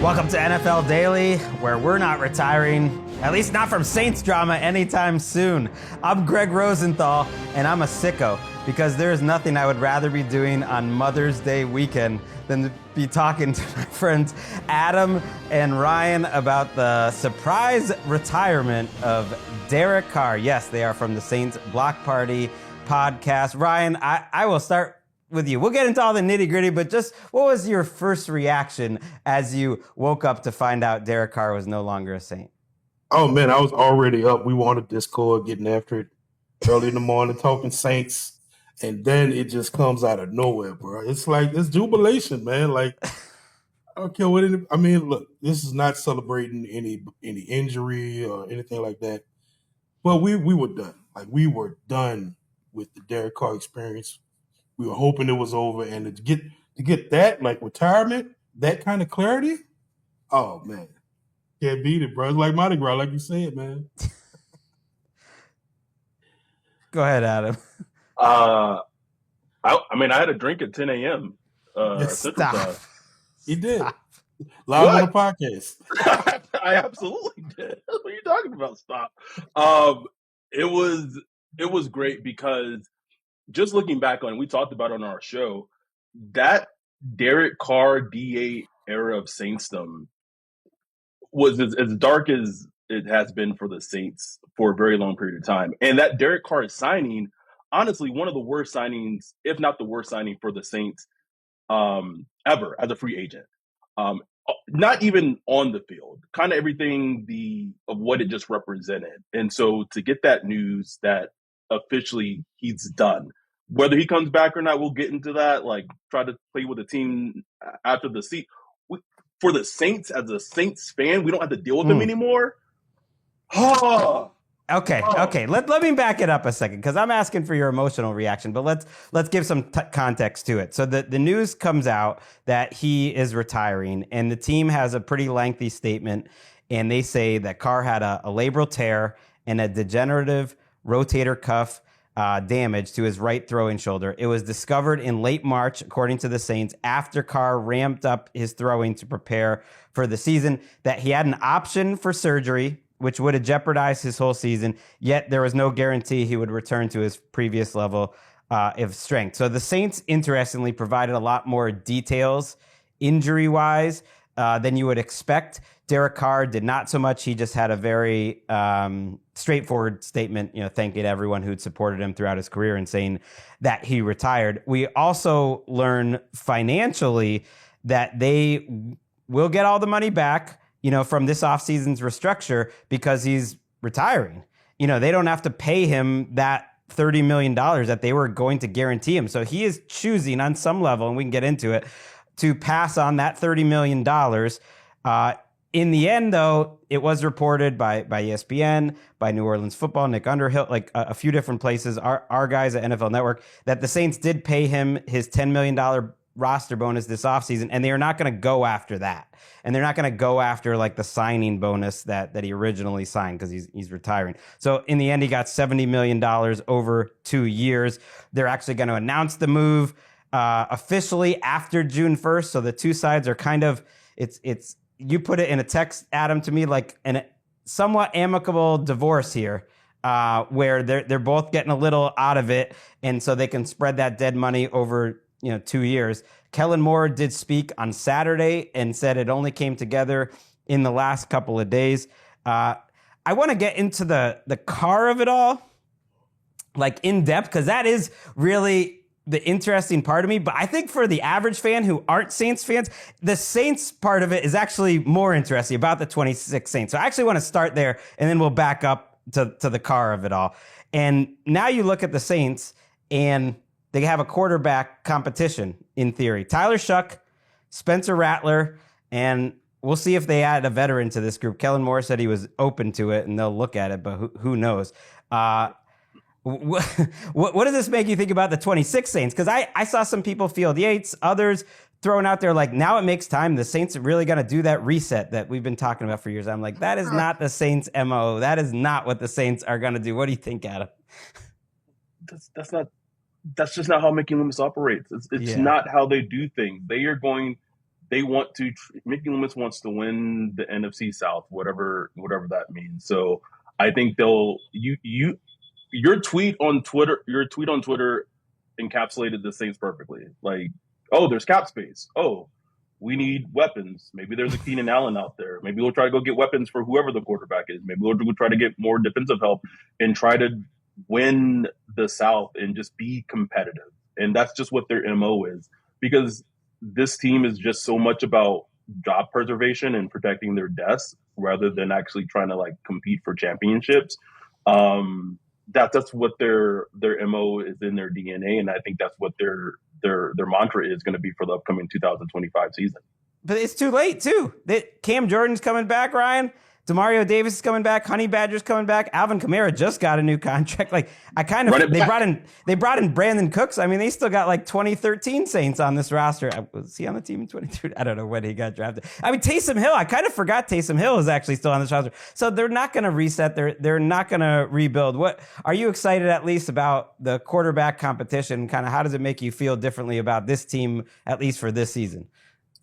Welcome to NFL Daily, where we're not retiring, at least not from Saints drama anytime soon. I'm Greg Rosenthal, and I'm a sicko because there is nothing I would rather be doing on Mother's Day weekend than to be talking to my friends Adam and Ryan about the surprise retirement of Derek Carr. Yes, they are from the Saints Block Party podcast. Ryan, I will start with you. We'll get into all the nitty gritty, but just what was your first reaction as you woke up to find out Derek Carr was no longer a Saint? Oh man, I was already up. We were on the Discord getting after it early in the morning, talking Saints, and then it just comes out of nowhere, bro. It's like it's jubilation, man. Like I don't care what I mean. Look, this is not celebrating any injury or anything like that, but we were done. Like we were done with the Derek Carr experience. We were hoping it was over, and to get that like retirement, that kind of clarity. Oh man, can't beat it, bro. It's like Mardi Gras, like you said, man. Go ahead, Adam. I mean, I had a drink at 10 a.m. Stop. He did. Live on the podcast. I absolutely did. What are you talking about? Stop. It was great because just looking back on, we talked about it on our show, that Derek Carr D8 era of Saintsdom was as dark as it has been for the Saints for a very long period of time. And that Derek Carr signing, honestly, one of the worst signings, if not the worst signing for the Saints ever as a free agent. Not even on the field, kind of everything of what it just represented. And so to get that news that officially he's done, whether he comes back or not, we'll get into that, like try to play with the team after the seat. For the Saints, as a Saints fan, we don't have to deal with them anymore. Okay. Let me back it up a second because I'm asking for your emotional reaction, but let's give some context to it. So the news comes out that he is retiring, and the team has a pretty lengthy statement, and they say that Carr had a labral tear and a degenerative rotator cuff damage to his right throwing shoulder. It was discovered in late March, according to the Saints, after Carr ramped up his throwing to prepare for the season, that he had an option for surgery, which would have jeopardized his whole season, yet there was no guarantee he would return to his previous level of strength. So the Saints, interestingly, provided a lot more details injury-wise than you would expect. Derek Carr did not so much. He just had a very straightforward statement, thanking everyone who'd supported him throughout his career and saying that he retired. We also learn financially that they will get all the money back, from this offseason's restructure because he's retiring. They don't have to pay him that $30 million that they were going to guarantee him. So he is choosing on some level, and we can get into it, to pass on that $30 million. In the end, though, it was reported by ESPN, by New Orleans Football, Nick Underhill, like a few different places, our guys at NFL Network, that the Saints did pay him his $10 million roster bonus this offseason, and they are not going to go after that. And they're not going to go after like the signing bonus that he originally signed because he's retiring. So in the end, he got $70 million over 2 years. They're actually going to announce the move officially after June 1st. So the two sides are kind of, it's you put it in a text, Adam, to me, like a somewhat amicable divorce here, where they're both getting a little out of it, and so they can spread that dead money over 2 years. Kellen Moore did speak on Saturday and said it only came together in the last couple of days. I want to get into the Carr of it all, like in depth, because that is really the interesting part of me. But I think for the average fan who aren't Saints fans, the Saints part of it is actually more interesting about the 26 Saints. So I actually want to start there, and then we'll back up to the Carr of it all. And now you look at the Saints, and they have a quarterback competition in theory. Tyler Shuck, Spencer Rattler, and we'll see if they add a veteran to this group. Kellen Moore said he was open to it, and they'll look at it, but who knows? What does this make you think about the 26 Saints? Because I saw some people field Yates, others throwing out there like, now it makes time. The Saints are really going to do that reset that we've been talking about for years. I'm like, that is not the Saints' MO. That is not what the Saints are going to do. What do you think, Adam? That's just not how Mickey Loomis operates. It's not how they do things. They are going they want to. Mickey Loomis wants to win the NFC South, whatever that means. So I think they'll your tweet on Twitter encapsulated the Saints perfectly. Like, oh, there's cap space. Oh, we need weapons. Maybe there's a Keenan Allen out there. Maybe we'll try to go get weapons for whoever the quarterback is. Maybe we'll try to get more defensive help and try to win the South and just be competitive. And that's just what their MO is, because this team is just so much about job preservation and protecting their desks rather than actually trying to like compete for championships. That's what their MO is in their DNA, and I think that's what their mantra is going to be for the upcoming 2025 season. But it's too late too. Cam Jordan's coming back, Ryan. Demario Davis is coming back. Honey Badger's coming back. Alvin Kamara just got a new contract. Like they brought in Brandon Cooks. I mean, they still got like 2013 Saints on this roster. Was he on the team in 22? I don't know when he got drafted. I mean, Taysom Hill. I kind of forgot Taysom Hill is actually still on this roster. So they're not going to reset. They're not going to rebuild. What are you excited at least about the quarterback competition? Kind of how does it make you feel differently about this team, at least for this season?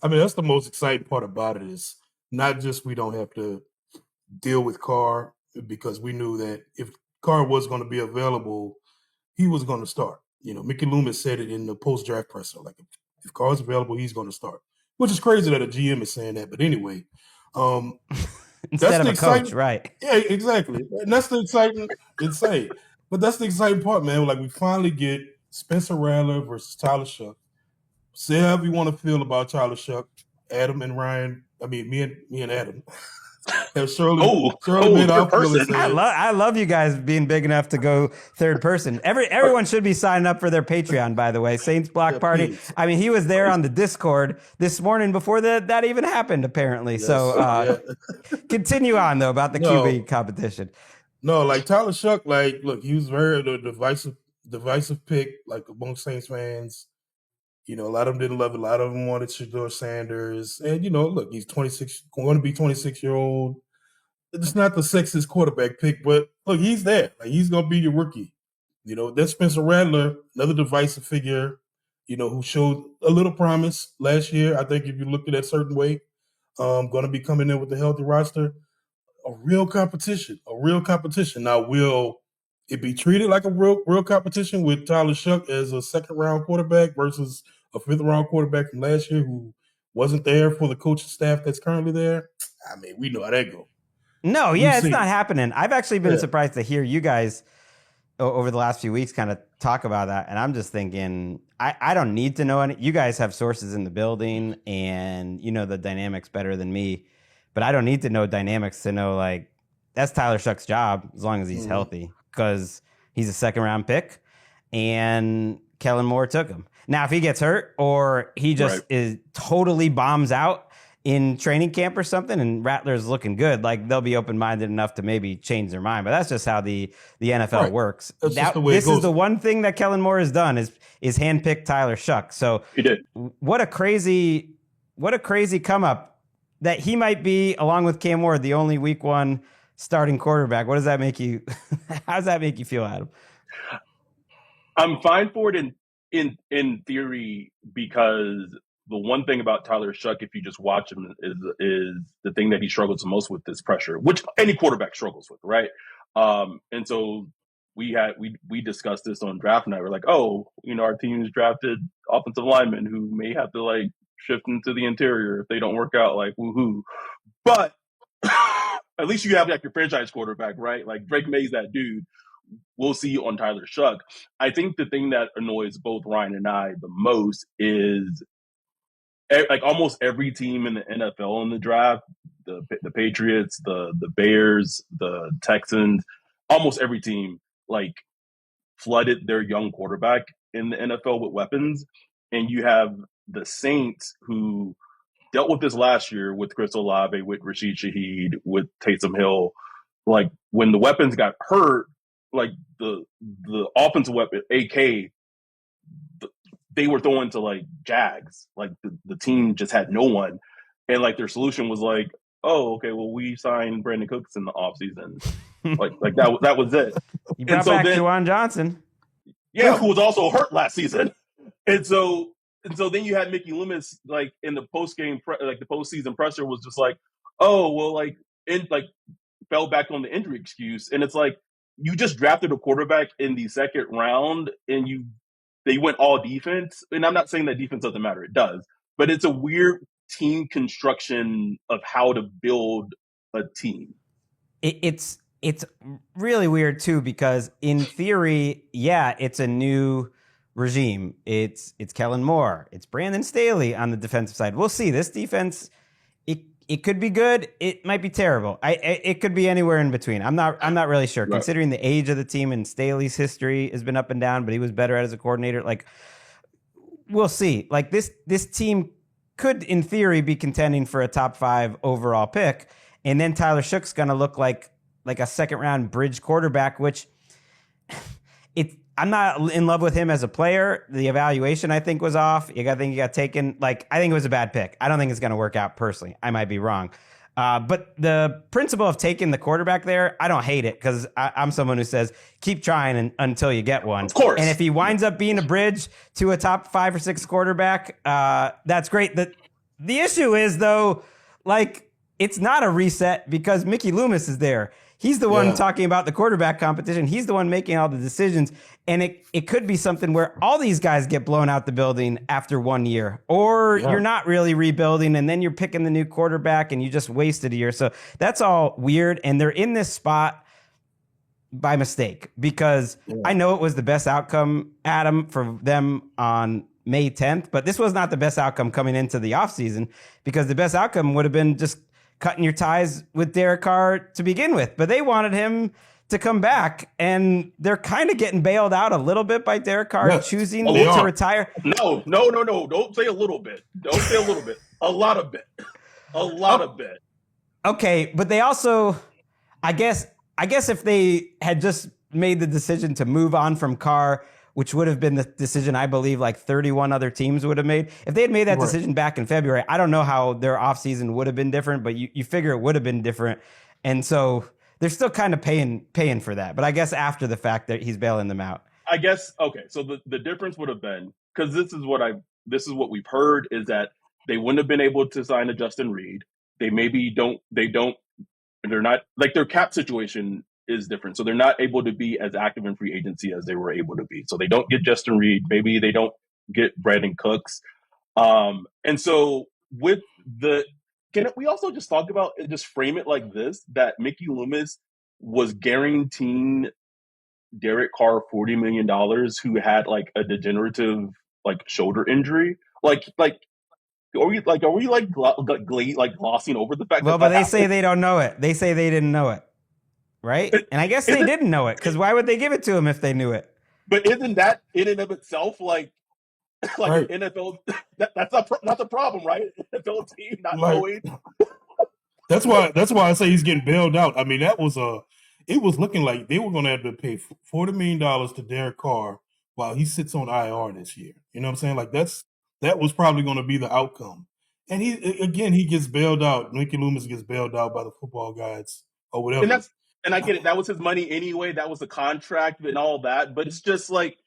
I mean, that's the most exciting part about it is not just we don't have to deal with Carr, because we knew that if Carr was going to be available, he was going to start. You know, Mickey Loomis said it in the post-draft presser, like if Carr's available, he's going to start, which is crazy that a GM is saying that. But anyway, instead of a coach, right? Yeah, exactly. And that's the insane. But that's the exciting part, man. Like we finally get Spencer Rattler versus Tyler Shuck. Say however you want to feel about Tyler Shuck, Adam and Ryan. I mean, me and Adam. Shirley made our feelings. I love you guys being big enough to go third person. Everyone should be signing up for their Patreon, by the way. Saints Block Party. Please. I mean, he was there on the Discord this morning before that even happened, apparently. Yes. So continue on, though, about the QB competition. No, like Tyler Shuck, like, look, he was very divisive pick, like amongst Saints fans. You know, a lot of them didn't love it. A lot of them wanted Shedeur Sanders. And, you know, look, he's 26, going to be 26-year-old. It's not the sexiest quarterback pick, but look, he's there. Like, he's going to be your rookie. You know, then Spencer Rattler, another divisive figure, you know, who showed a little promise last year. I think if you looked at that certain way, going to be coming in with a healthy roster. A real competition. Now, will it be treated like a real competition with Tyler Shuck as a second-round quarterback versus a fifth-round quarterback from last year who wasn't there for the coaching staff that's currently there? I mean, we know how that goes. No, it's not happening. I've actually been surprised to hear you guys over the last few weeks kind of talk about that, and I'm just thinking, I don't need to know any. You guys have sources in the building, and you know the dynamics better than me, but I don't need to know dynamics to know, like, that's Tyler Shuck's job as long as he's healthy, because he's a second-round pick, and Kellen Moore took him. Now, if he gets hurt or he just is totally bombs out in training camp or something and Rattler's looking good, like, they'll be open-minded enough to maybe change their mind. But that's just how the NFL works. This is the one thing that Kellen Moore has done is handpicked Tyler Shuck. So he did. What a crazy come up that he might be, along with Cam Ward, the only week one starting quarterback. What does that make you? How does that make you feel, Adam? I'm fine for it in theory, because the one thing about Tyler Shuck, if you just watch him, is the thing that he struggles the most with is pressure, which any quarterback struggles with, right? And so we discussed this on draft night. We're like, oh, you know, our team's drafted offensive linemen who may have to like shift into the interior if they don't work out, like woohoo. But at least you have like your franchise quarterback, right? Like Drake May's that dude. We'll see on Tyler Shuck. I think the thing that annoys both Ryan and I the most is like almost every team in the NFL in the draft, the Patriots, the Bears, the Texans, almost every team like flooded their young quarterback in the NFL with weapons. And you have the Saints who dealt with this last year with Chris Olave, with Rashid Shaheed, with Taysom Hill. Like when the weapons got hurt, like the offensive weapon, AK, they were throwing to like Jags. Like the team just had no one. And like their solution was like, oh, okay, well, we signed Brandon Cooks in the offseason. like that was it. You brought back Juwan Johnson. Yeah, who was also hurt last season. And so and so then you had Mickey Loomis like in the post game, like the postseason presser was just like, oh well, like in like fell back on the injury excuse, and it's like you just drafted a quarterback in the second round, and they went all defense. And I'm not saying that defense doesn't matter; it does, but it's a weird team construction of how to build a team. It's really weird too, because in theory, yeah, it's a new regime. It's Kellen Moore, it's Brandon Staley on the defensive side. We'll see. This defense, it could be good, it might be terrible. It could be anywhere in between. I'm not really sure. Right. Considering the age of the team and Staley's history has been up and down, but he was better as a coordinator. Like, we'll see. Like this team could, in theory, be contending for a top 5 overall pick, and then Tyler Shoug's going to look like a second round bridge quarterback, which I'm not in love with him as a player. The evaluation, I think, was off. I think he got taken. Like, I think it was a bad pick. I don't think it's going to work out personally. I might be wrong. But the principle of taking the quarterback there, I don't hate it, because I'm someone who says keep trying until you get one. Of course. And if he winds up being a bridge to a top 5 or 6 quarterback, that's great. The issue is, though, like, it's not a reset because Mickey Loomis is there. He's the one talking about the quarterback competition. He's the one making all the decisions. And it could be something where all these guys get blown out the building after 1 year. Or you're not really rebuilding, and then you're picking the new quarterback and you just wasted a year. So that's all weird. And they're in this spot by mistake, because I know it was the best outcome, Adam, for them on May 10th. But this was not the best outcome coming into the offseason, because the best outcome would have been just cutting your ties with Derek Carr to begin with. But they wanted him to come back, and they're kind of getting bailed out a little bit by Derek Carr choosing to retire. No. Don't say a little bit. Don't say a little bit. A lot of bit. A lot of bit. Okay, but they also, I guess if they had just made the decision to move on from Carr, which would have been the decision I believe like 31 other teams would have made. If they had made that decision back in February, I don't know how their offseason would have been different, but you figure it would have been different. And so they're still kind of paying for that. But I guess after the fact that he's bailing them out. I guess, okay, so the difference would have been, because this is what we've heard, is that they wouldn't have been able to sign a Justin Reed. They're not, like, their cap situation is different. So they're not able to be as active in free agency as they were able to be. So they don't get Justin Reed. Maybe they don't get Brandon Cooks. And so can we also just talk about, just frame it like this, that Mickey Loomis was guaranteeing Derek Carr $40 million, who had like a degenerative like shoulder injury? Are we glossing over the fact but they say they don't know it. They say they didn't know it. Right? And I guess they didn't know it, because why would they give it to him if they knew it? But isn't that in and of itself like right. NFL? That's not the problem, right? NFL team not knowing. That's why I say he's getting bailed out. I mean, it was looking like they were going to have to pay $40 million to Derek Carr while he sits on IR this year. You know what I'm saying? Like that was probably going to be the outcome. And he gets bailed out. Mickey Loomis gets bailed out by the football guys or whatever. And I get it. That was his money anyway. That was the contract and all that. But it's just like,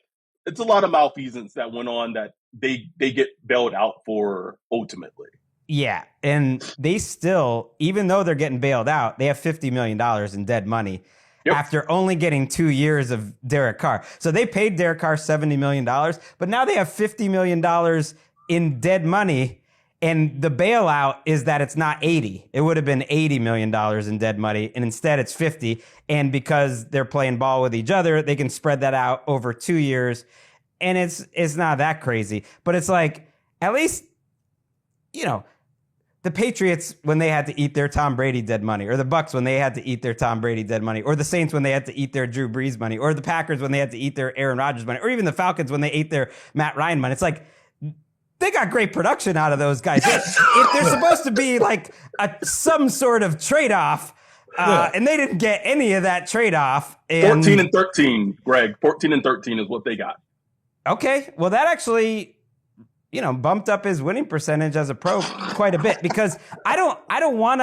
it's a lot of malfeasance that went on that they get bailed out for ultimately. Yeah. And they still, even though they're getting bailed out, they have $50 million in dead money after only getting 2 years of Derek Carr. So they paid Derek Carr $70 million, but now they have $50 million in dead money. And the bailout is that it's not 80. It would have been $80 million in dead money, and instead it's 50. And because they're playing ball with each other, they can spread that out over 2 years. And it's not that crazy. But it's like, at least, the Patriots, when they had to eat their Tom Brady dead money, or the Bucks when they had to eat their Tom Brady dead money, or the Saints when they had to eat their Drew Brees money, or the Packers when they had to eat their Aaron Rodgers money, or even the Falcons when they ate their Matt Ryan money. It's like, they got great production out of those guys. If they're supposed to be like some sort of trade-off, and they didn't get any of that trade-off. 14 and 13, Greg. 14 and 13 is what they got. Okay. Well, that actually, bumped up his winning percentage as a pro quite a bit, because I don't want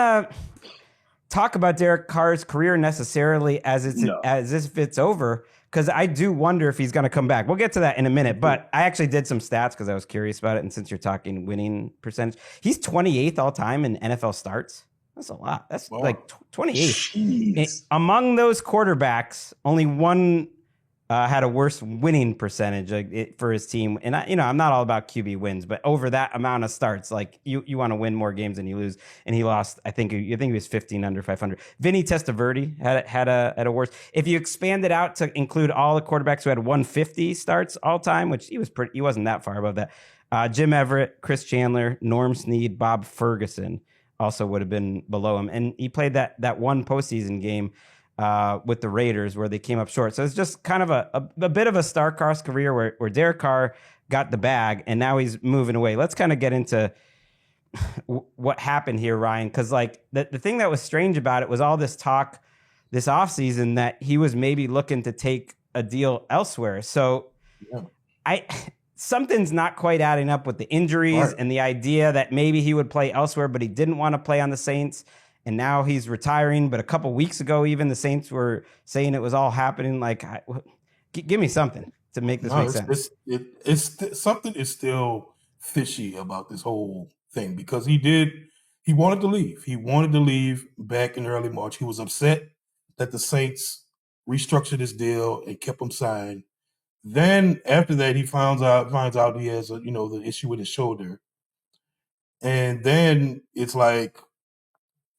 talk about Derek Carr's career necessarily as if it's over, because I do wonder if he's going to come back. We'll get to that in a minute, but I actually did some stats because I was curious about it. And since you're talking winning percentage, he's 28th all time in NFL starts. That's a lot. That's like 28th. Among those quarterbacks, only one had a worse winning percentage for his team. And I'm not all about QB wins, but over that amount of starts, like you want to win more games than you lose. And he lost. I think he was 15 under 500. Vinny Testaverde had a worse. If you expand it out to include all the quarterbacks who had 150 starts all time, which he wasn't that far above that. Jim Everett, Chris Chandler, Norm Snead, Bob Ferguson also would have been below him. And he played that one postseason game with the Raiders where they came up short. So it's just kind of a bit of a star-crossed career where Derek Carr got the bag and now he's moving away. Let's kind of get into what happened here, Ryan, because like the thing that was strange about it was all this talk this offseason that he was maybe looking to take a deal elsewhere. So something's not quite adding up with the injuries and the idea that maybe he would play elsewhere, but he didn't want to play on the Saints. And now he's retiring. But a couple weeks ago, even the Saints were saying it was all happening. Like, give me something to make this make sense. Something is still fishy about this whole thing because he wanted to leave. He wanted to leave back in early March. He was upset that the Saints restructured his deal and kept him signed. Then after that, he finds out he has the issue with his shoulder. And then it's like,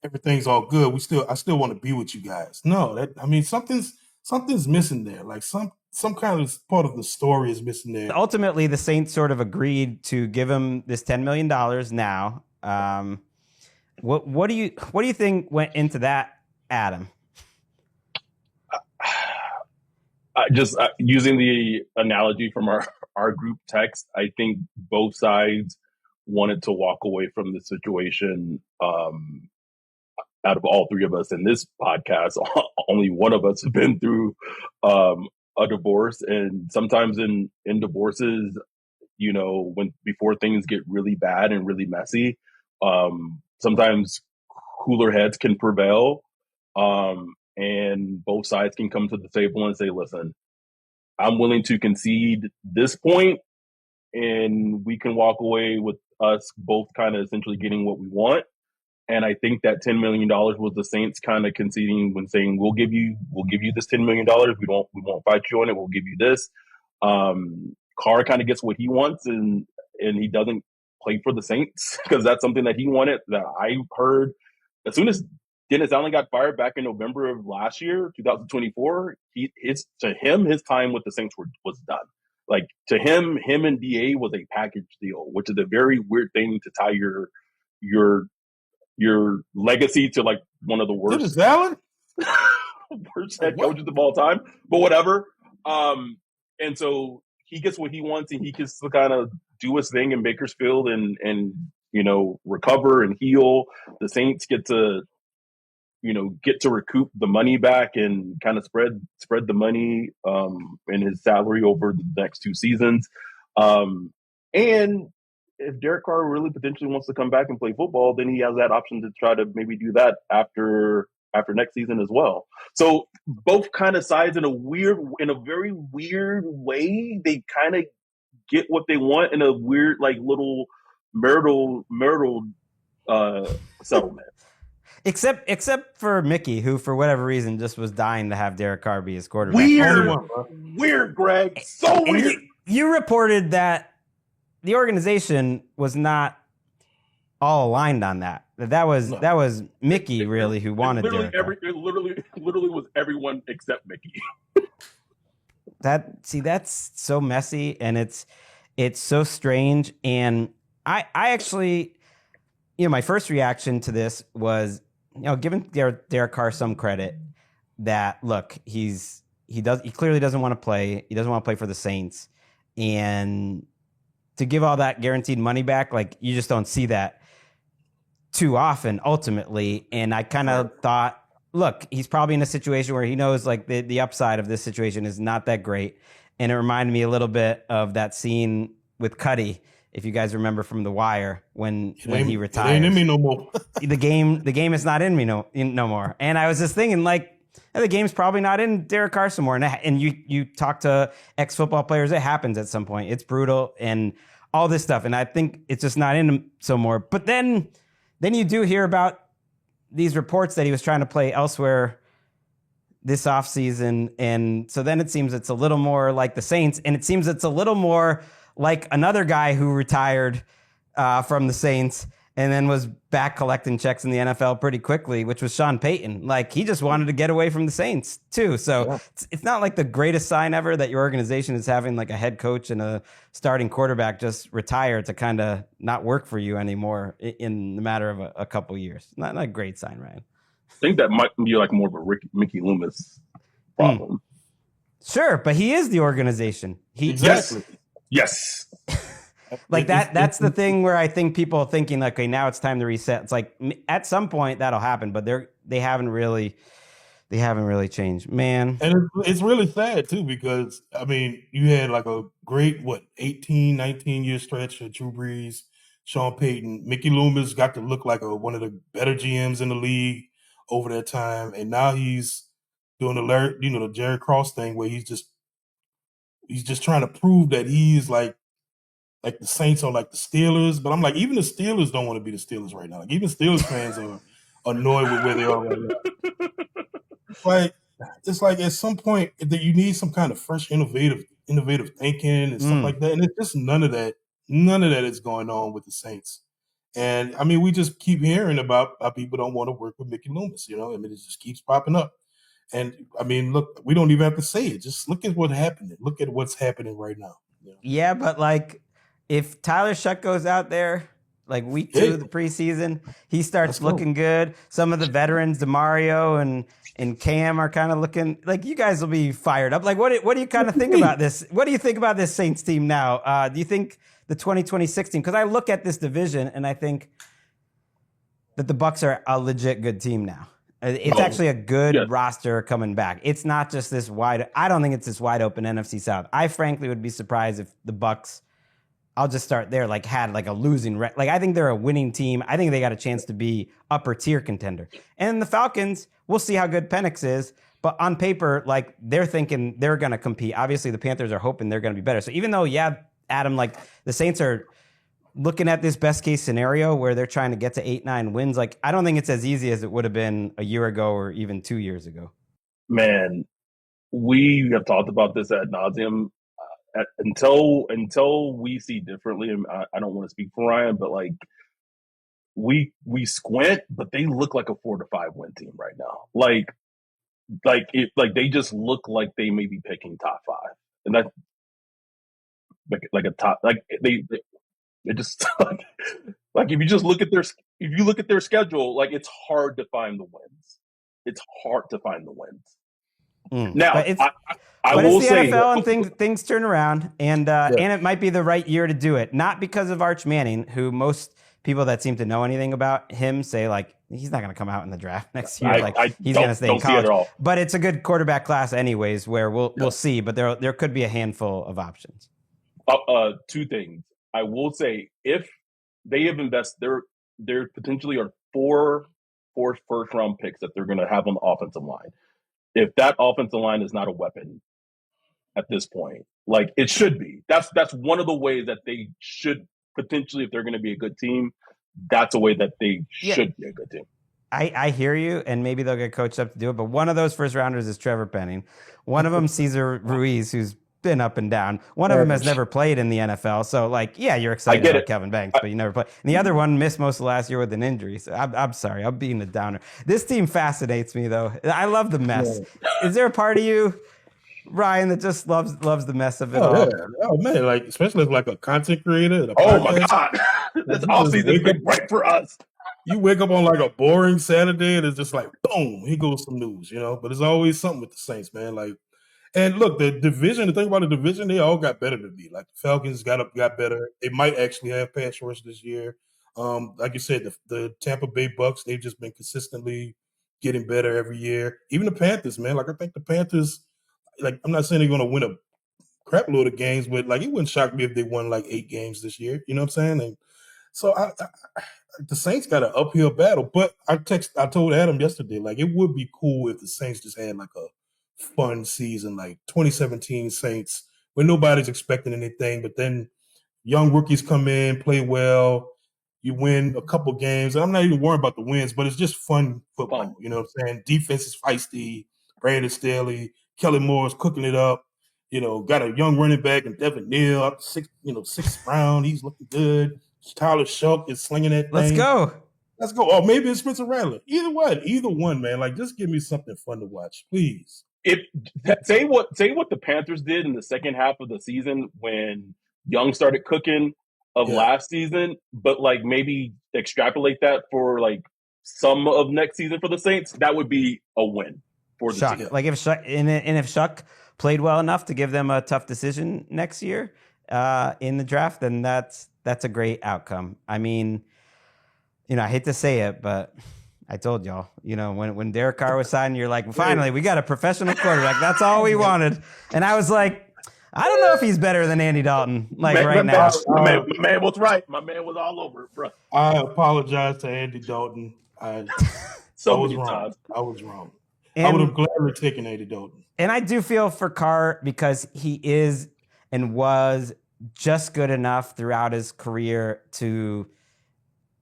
everything's all good. I still want to be with you guys. No, something's missing there. Like some kind of part of the story is missing there. Ultimately, the Saints sort of agreed to give him this $10 million now. What do you think went into that, Adam? Just using the analogy from our group text, I think both sides wanted to walk away from the situation. Out of all three of us in this podcast, only one of us have been through a divorce. And sometimes in divorces, before things get really bad and really messy, sometimes cooler heads can prevail. And both sides can come to the table and say, listen, I'm willing to concede this point and we can walk away with us both kind of essentially getting what we want. And I think that $10 million was the Saints kind of conceding when saying, we'll give you this $10 million. We won't fight you on it. We'll give you this. Carr kind of gets what he wants and he doesn't play for the Saints because that's something that he wanted that I heard as soon as Dennis Allen got fired back in November of last year, 2024. His time with the Saints was done. Like to him and DA was a package deal, which is a very weird thing to tie your legacy to like one of the worst Dennis Allen? worst head coaches of all time, but whatever. And so he gets what he wants and he gets to kind of do his thing in Bakersfield and recover and heal. The Saints get to recoup the money back and kind of spread the money and his salary over the next two seasons. And if Derek Carr really potentially wants to come back and play football, then he has that option to try to maybe do that after next season as well. So both kind of sides in a very weird way, they kind of get what they want in a weird, like little marital settlement. Except for Mickey, who for whatever reason just was dying to have Derek Carr be his quarterback. Weird, Greg. So weird. You reported that the organization was not all aligned on that. That was Mickey really who wanted Derek Carr. It literally was everyone except Mickey. That's so messy and it's so strange. And I actually, my first reaction to this was, giving Derek Carr some credit that look, he clearly doesn't want to play. He doesn't want to play for the Saints, and to give all that guaranteed money back, like you just don't see that too often ultimately. And I kind of thought, look, he's probably in a situation where he knows like the upside of this situation is not that great. And it reminded me a little bit of that scene Cuddy, if you guys remember from The Wire, when he retires. It ain't in me no more. the game is not in me no more. And I was just thinking, like, the game's probably not in Derek Carr some more. And you talk to ex-football players, it happens at some point. It's brutal and all this stuff. And I think it's just not in him some more. But then you do hear about these reports that he was trying to play elsewhere this offseason. And so then it seems it's a little more like the Saints. And it seems it's a little more like another guy who retired from the Saints and then was back collecting checks in the NFL pretty quickly, which was Sean Payton. Like, he just wanted to get away from the Saints too. So it's not like the greatest sign ever that your organization is having like a head coach and a starting quarterback just retire to kind of not work for you anymore in the matter of a couple years. Not a great sign, Ryan. I think that might be like more of a Mickey Loomis problem. Sure, but he is the organization. Exactly. Yes. Like that's the thing where I think people are thinking, like, okay, now it's time to reset. It's like at some point that'll happen, but they haven't really changed, man. And it's really sad too, because I mean, you had like a great 18, 19-year stretch of Drew Brees, Sean Payton. Mickey Loomis got to look like one of the better GMs in the league over that time, and now he's doing the Jerry Cross thing where he's just trying to prove that he's like the Saints are like the Steelers. But I'm like, even the Steelers don't want to be the Steelers right now. Like, even Steelers fans are annoyed with where they are right now. Like, it's like at some point that you need some kind of fresh, innovative thinking and stuff like that. And it's just none of that is going on with the Saints. And I mean, we just keep hearing about how people don't want to work with Mickey Loomis. I mean, it just keeps popping up. And I mean, look, we don't even have to say it. Just look at what happened. Look at what's happening right now. Yeah, but like, if Tyler Shuck goes out there, like week 2 of the preseason, he starts looking good. Some of the veterans, DeMario and Cam, are kind of looking like you guys will be fired up. Like, what do you kind of think about this? What do you think about this Saints team now? Do you think the 2026 team? Because I look at this division and I think that the Bucs are a legit good team now. It's actually a good roster coming back. It's not just this I don't think it's this wide open NFC South. I frankly would be surprised if the Bucs, I'll just start there, like had like a losing like I think they're a winning team. I think they got a chance to be upper tier contender. And the Falcons, we'll see how good Penix is, but on paper, like they're thinking they're going to compete. Obviously the Panthers are hoping they're going to be better. So even though, Adam, like the Saints are looking at this best case scenario where they're trying to get to 8-9 wins, like I don't think it's as easy as it would have been a year ago or even 2 years ago. Man, we have talked about this ad nauseum. Until we see differently, and I don't want to speak for Ryan, but like we squint, but they look like a 4 to 5 win team right now. Like they just look like they may be picking top 5, and that's like a top, like they just like if you look at their schedule, like it's hard to find the wins. It's hard to find the wins. Now, I will it's the say, NFL and things turn around, and it might be the right year to do it. Not because of Arch Manning, who most people that seem to know anything about him say like he's not going to come out in the draft next year. He's going to stay in college. But it's a good quarterback class, anyways. Where we'll see. But there could be a handful of options. 2 things I will say: if they have invested, there potentially are 4 first round picks that they're going to have on the offensive line. If that offensive line is not a weapon at this point, like it should be, that's one of the ways that they should potentially, if they're going to be a good team, that's a way that they should be a good team. I hear you, and maybe they'll get coached up to do it, but one of those first rounders is Trevor Penning. One of them, Cesar Ruiz, who's been up and down. One of them has never played in the NFL, so like, you're excited about Kevin Banks, but you never played. And the other one missed most of last year with an injury. So I'm sorry, I'm being a downer. This team fascinates me, though. I love the mess. Is there a part of you, Ryan, that just loves the mess of it all? Yeah. Oh man, like especially as like a content creator. My God, this offseason been right for us. You wake up on like a boring Saturday and it's just like boom, here goes some news, But there's always something with the Saints, man. Like, and look, the thing about the division, they all got better than me. Like the Falcons got better. They might actually have pass rush this year. Like you said, the Tampa Bay Bucks, they've just been consistently getting better every year. Even the Panthers, man. Like I think the Panthers, like I'm not saying they're going to win crap load of games, but like it wouldn't shock me if they won like 8 games this year. You know what I'm saying? And so the Saints got an uphill battle. But I told Adam yesterday, like it would be cool if the Saints just had like a fun season, like 2017 Saints, where nobody's expecting anything, but then young rookies come in, play well. You win a couple games. I'm not even worried about the wins, but it's just fun football. You know what I'm saying? Defense is feisty. Brandon Staley, Kelly Moore's cooking it up. You know, got a young running back and Devin Neal up sixth round. He's looking good. Tyler Shuck is slinging that thing. Let's go. Or maybe it's Spencer Rattler. Either one, man. Like, just give me something fun to watch, please. Say what the Panthers did in the second half of the season when Young started cooking last season, but like maybe extrapolate that for like some of next season for the Saints. That would be a win for the Shuck. team. Like if Shuck played well enough to give them a tough decision next year in the draft, then that's a great outcome. I mean, I hate to say it, but I told y'all, when Derek Carr was signed, you're like, finally, we got a professional quarterback. That's all we wanted. And I was like, I don't know if he's better than Andy Dalton, now. My man was right. My man was all over it, bro. I apologize to Andy Dalton. I was wrong. I was wrong. I would have gladly taken Andy Dalton. And I do feel for Carr because he is and was just good enough throughout his career to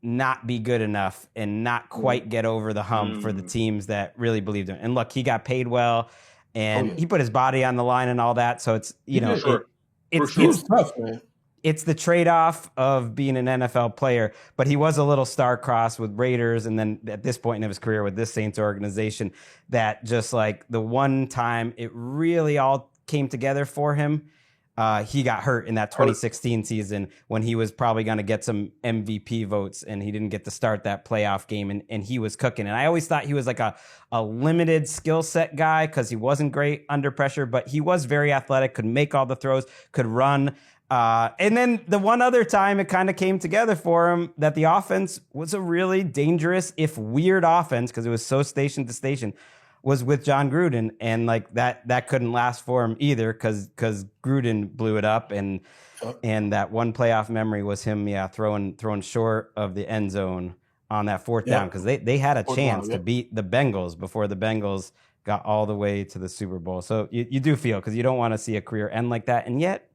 not be good enough and not quite get over the hump for the teams that really believed in him. And look, he got paid well and he put his body on the line and all that. So it's, it's tough, man. It's the trade-off of being an NFL player, but he was a little star-crossed with Raiders, and then at this point in his career with this Saints organization, that just like the one time it really all came together for him, he got hurt in that 2016 season when he was probably going to get some MVP votes, and he didn't get to start that playoff game, and he was cooking. And I always thought he was like a limited skill set guy because he wasn't great under pressure, but he was very athletic, could make all the throws, could run. And then the one other time it kind of came together for him that the offense was a really dangerous, if weird offense, because it was so station to station, was with John Gruden. And like that couldn't last for him either because Gruden blew it up. And that one playoff memory was him, throwing short of the end zone on that fourth down because they had a chance to beat the Bengals before the Bengals got all the way to the Super Bowl. So you do feel, because you don't want to see a career end like that. And yet,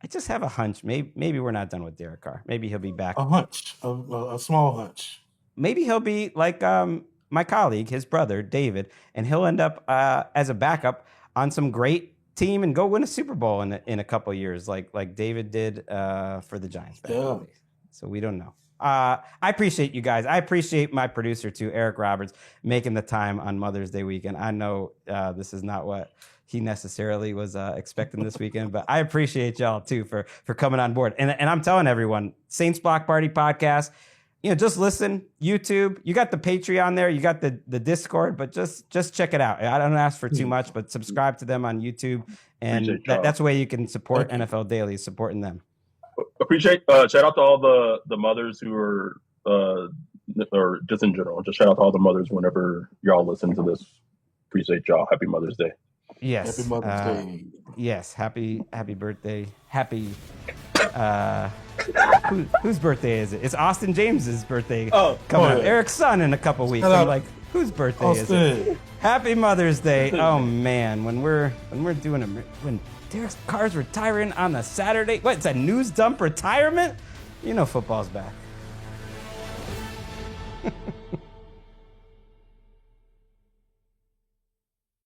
I just have a hunch. Maybe we're not done with Derek Carr. Maybe he'll be back. A hunch, a small hunch. Maybe he'll be like my colleague, his brother, David, and he'll end up as a backup on some great team and go win a Super Bowl in a couple of years, like David did for the Giants back in the day. So we don't know. I appreciate you guys. I appreciate my producer, too, Eric Roberts, making the time on Mother's Day weekend. I know this is not what he necessarily was expecting this weekend, but I appreciate y'all too for coming on board. And I'm telling everyone, Saints Block Party podcast, just listen. YouTube, you got the Patreon there, you got the Discord, but just check it out. I don't ask for too much, but subscribe to them on YouTube, and that's the way you can support NFL Daily, supporting them. Appreciate shout out to all the mothers who are or just in general, just shout out to all the mothers whenever y'all listen to this. Appreciate y'all. Happy Mother's Day. Yes. Happy Mother's Day. Yes. Happy birthday. Happy. Whose birthday is it? It's Austin James's birthday coming up. Eric's son in a couple weeks. I'm like, whose birthday is it? Happy Mother's Day. Oh man, when Derek Carr's retiring on a Saturday. What? It's a news dump retirement. Football's back.